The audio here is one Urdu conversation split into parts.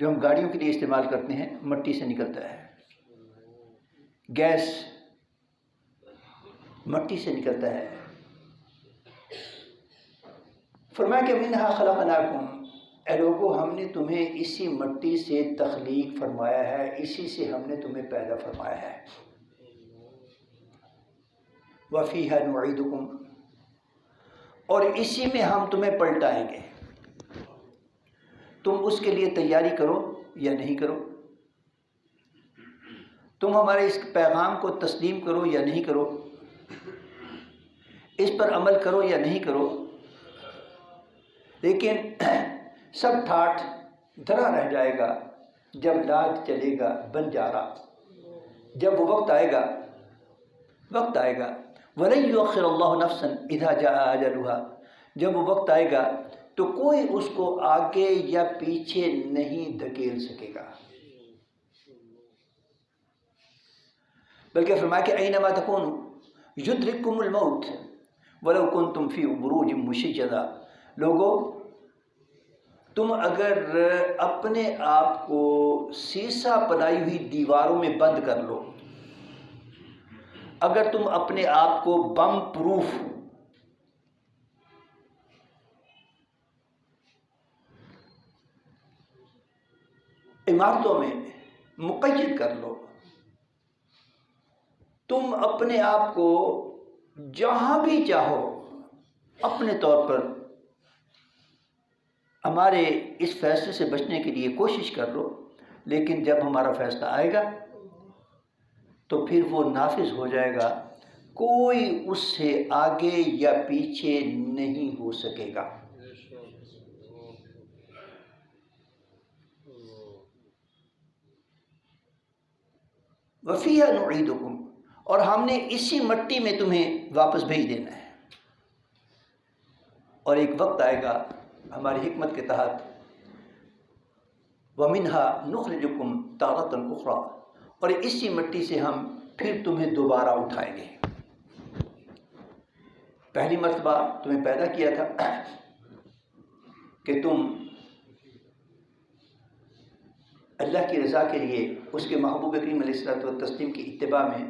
جو ہم گاڑیوں کے لیے استعمال کرتے ہیں مٹی سے نکلتا ہے، گیس مٹی سے نکلتا ہے۔ فرمایا کہ منہا خلقناکم، اے لوگو ہم نے تمہیں اسی مٹی سے تخلیق فرمایا ہے، اسی سے ہم نے تمہیں پیدا فرمایا ہے۔ وفیہا نعیدکم، اور اسی میں ہم تمہیں پلٹائیں گے۔ تم اس کے لیے تیاری کرو یا نہیں کرو، تم ہمارے اس پیغام کو تسلیم کرو یا نہیں کرو، اس پر عمل کرو یا نہیں کرو، لیکن سب ٹھاٹھ دھرا رہ جائے گا جب لاج چلے گا بنجارا، جب وہ وقت آئے گا وَلَن يُؤَخِّرَ اللَّهُ نَفْسًا إِذَا جَاءَ أَجَلُهَا، جب وہ وقت آئے گا تو کوئی اس کو آگے یا پیچھے نہیں دھکیل سکے گا، بلکہ فرمایا کہ اینما تکونوا یدرککم الموت ولو کنتم فی بروج مشیدہ۔ لوگو تم اگر اپنے آپ کو سیسہ بنائی ہوئی دیواروں میں بند کر لو، اگر تم اپنے آپ کو بم پروف عمارتوں میں مقید کر لو، تم اپنے آپ کو جہاں بھی چاہو اپنے طور پر ہمارے اس فیصلے سے بچنے کے لیے کوشش کر لو، لیکن جب ہمارا فیصلہ آئے گا تو پھر وہ نافذ ہو جائے گا، کوئی اس سے آگے یا پیچھے نہیں ہو سکے گا۔ وَفِيهَا نُعِيدُكُمْ، اور ہم نے اسی مٹی میں تمہیں واپس بھیج دینا ہے، اور ایک وقت آئے گا ہماری حکمت کے تحت وَمِنْهَا نُخْرِجُكُمْ تَارَةً أُخْرَى، اور اسی مٹی سے ہم پھر تمہیں دوبارہ اٹھائیں گے۔ پہلی مرتبہ تمہیں پیدا کیا تھا کہ تم اللہ کی رضا کے لیے اس کے محبوب کریم علیہ الصلوۃ والتسلیم کی اتباع میں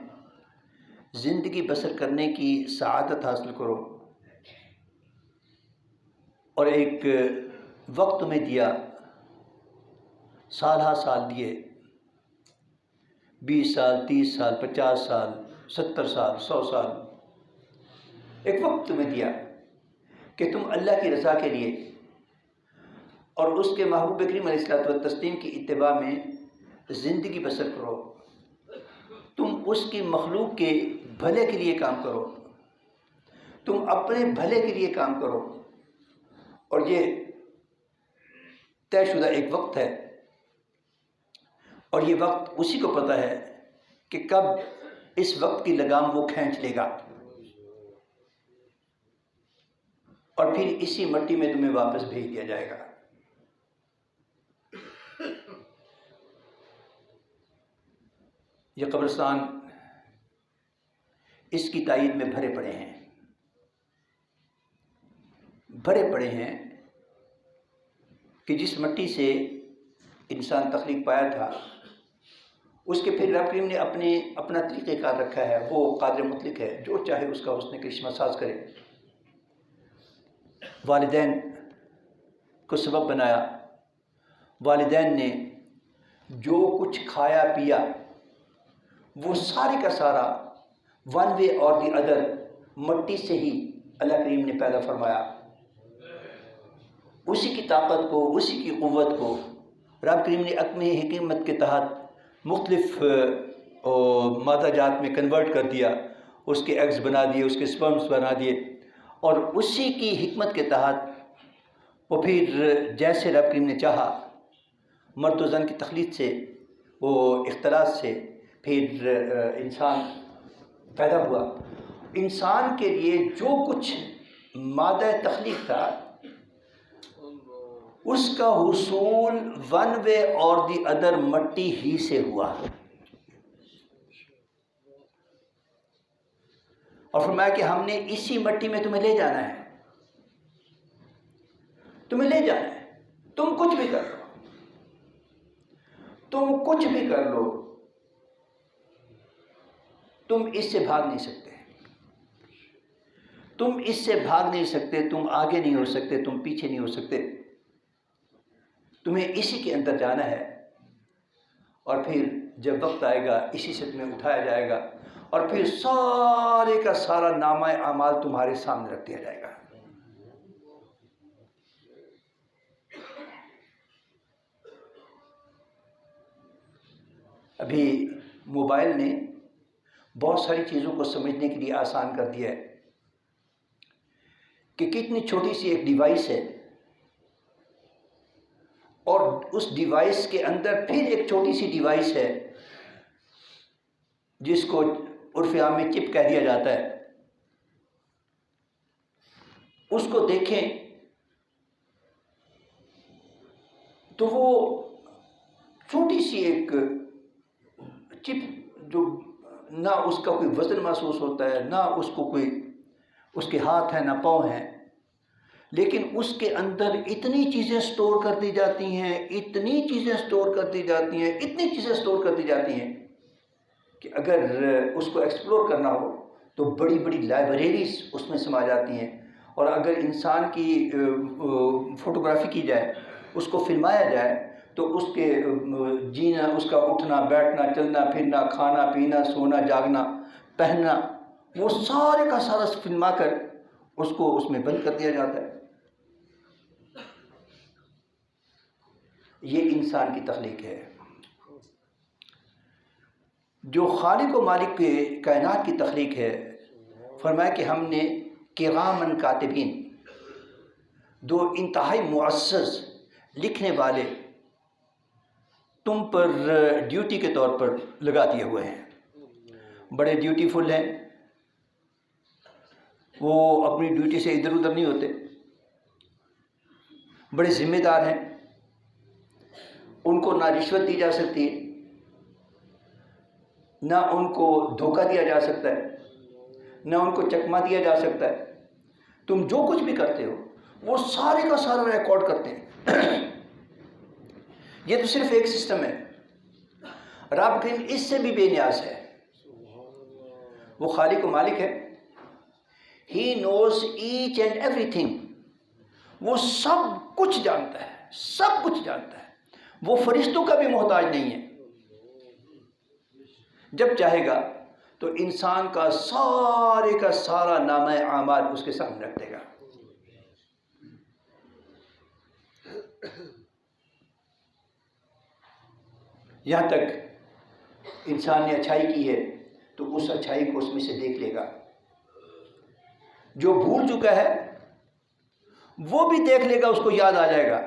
زندگی بسر کرنے کی سعادت حاصل کرو، اور ایک وقت تمہیں دیا، سال ہا سال دیے، 20 سال 30 سال 50 سال 70 سال 100 سال، ایک وقت تمہیں دیا کہ تم اللہ کی رضا کے لیے اور اس کے محبوب کریم علیہ الصلوۃ والتسلیم کی اتباع میں زندگی بسر کرو، تم اس کی مخلوق کے بھلے کے لیے کام کرو، تم اپنے بھلے کے لیے کام کرو، اور یہ طے شدہ ایک وقت ہے، اور یہ وقت اسی کو پتہ ہے کہ کب اس وقت کی لگام وہ کھینچ لے گا، اور پھر اسی مٹی میں تمہیں واپس بھیج دیا جائے گا۔ یہ قبرستان اس کی تائید میں بھرے پڑے ہیں کہ جس مٹی سے انسان تخلیق پایا تھا، اس کے پھر رب کریم نے اپنا طریقہ کار رکھا ہے، وہ قادر مطلق ہے، جو چاہے اس کا اس نے کرشمہ ساز کرے۔ والدین کو سبب بنایا، والدین نے جو کچھ کھایا پیا وہ سارے کا سارا ون وے اور دی ادر مٹی سے ہی اللہ کریم نے پیدا فرمایا۔ اسی کی طاقت کو، اسی کی قوت کو رب کریم نے اپنی حکمت کے تحت مختلف مادہ جات میں کنورٹ کر دیا، اس کے ایگز بنا دیے، اس کے سپرمز بنا دیے، اور اسی کی حکمت کے تحت وہ پھر جیسے رب کریم نے چاہا مرد و زن کی تخلیق سے، وہ اختلاط سے پھر انسان پیدا ہوا۔ انسان کے لیے جو کچھ مادہ تخلیق تھا اس کا حصول ون وے اور دی ادر مٹی ہی سے ہوا، اور فرمایا کہ ہم نے اسی مٹی میں تمہیں لے جانا ہے، تمہیں لے جانا ہے، تم کچھ بھی کر لو، تم کچھ بھی کر لو، تم اس سے بھاگ نہیں سکتے، تم اس سے بھاگ نہیں سکتے، تم آگے نہیں ہو سکتے، تم پیچھے نہیں ہو سکتے، تمہیں اسی کے اندر جانا ہے، اور پھر جب وقت آئے گا اسی سے تمہیں اٹھایا جائے گا، اور پھر سارے کا سارا نامہ اعمال تمہارے سامنے رکھ دیا جائے گا۔ ابھی موبائل نے بہت ساری چیزوں کو سمجھنے کے لیے آسان کر دیا ہے کہ کتنی چھوٹی سی ایک ڈیوائس ہے، اور اس ڈیوائس کے اندر پھر ایک چھوٹی سی ڈیوائس ہے جس کو عرف عام میں چپ کہہ دیا جاتا ہے۔ اس کو دیکھیں تو وہ چھوٹی سی ایک چپ، جو نہ اس کا کوئی وزن محسوس ہوتا ہے، نہ اس کو کوئی، اس کے ہاتھ ہیں نہ پاؤں ہیں، لیکن اس کے اندر اتنی چیزیں سٹور کر دی جاتی ہیں، اتنی چیزیں سٹور کر دی جاتی ہیں، اتنی چیزیں سٹور کر دی جاتی ہیں کہ اگر اس کو ایکسپلور کرنا ہو تو بڑی بڑی لائبریریز اس میں سما جاتی ہیں، اور اگر انسان کی فوٹوگرافی کی جائے، اس کو فلمایا جائے، تو اس کے جینا، اس کا اٹھنا بیٹھنا، چلنا پھرنا، کھانا پینا، سونا جاگنا، پہننا، وہ سارے کا سارا فلما کر اس کو اس میں بند کر دیا جاتا ہے۔ یہ انسان کی تخلیق ہے۔ جو خالق و مالک کے کائنات کی تخلیق ہے، فرمایا کہ ہم نے کرامن کاتبین، دو انتہائی معزز لکھنے والے تم پر ڈیوٹی کے طور پر لگا دیے ہوئے ہیں، بڑے ڈیوٹیفل ہیں، وہ اپنی ڈیوٹی سے ادھر ادھر نہیں ہوتے، بڑے ذمہ دار ہیں، ان کو نہ رشوت دی جا سکتی ہے، نہ ان کو دھوکہ دیا جا سکتا ہے، نہ ان کو چکمہ دیا جا سکتا ہے۔ تم جو کچھ بھی کرتے ہو وہ سارے کا سارا ریکارڈ کرتے ہیں۔ یہ تو صرف ایک سسٹم ہے، رب کریم اس سے بھی بے نیاز ہے، وہ خالق و مالک ہے۔ He knows each and everything، وہ سب کچھ جانتا ہے، سب کچھ جانتا ہے، وہ فرشتوں کا بھی محتاج نہیں ہے۔ جب چاہے گا تو انسان کا سارا نامہ اعمال اس کے سامنے رکھ دے گا۔ یہاں تک انسان نے اچھائی کی ہے تو اس اچھائی کو اس میں سے دیکھ لے گا، جو بھول چکا ہے وہ بھی دیکھ لے گا، اس کو یاد آ جائے گا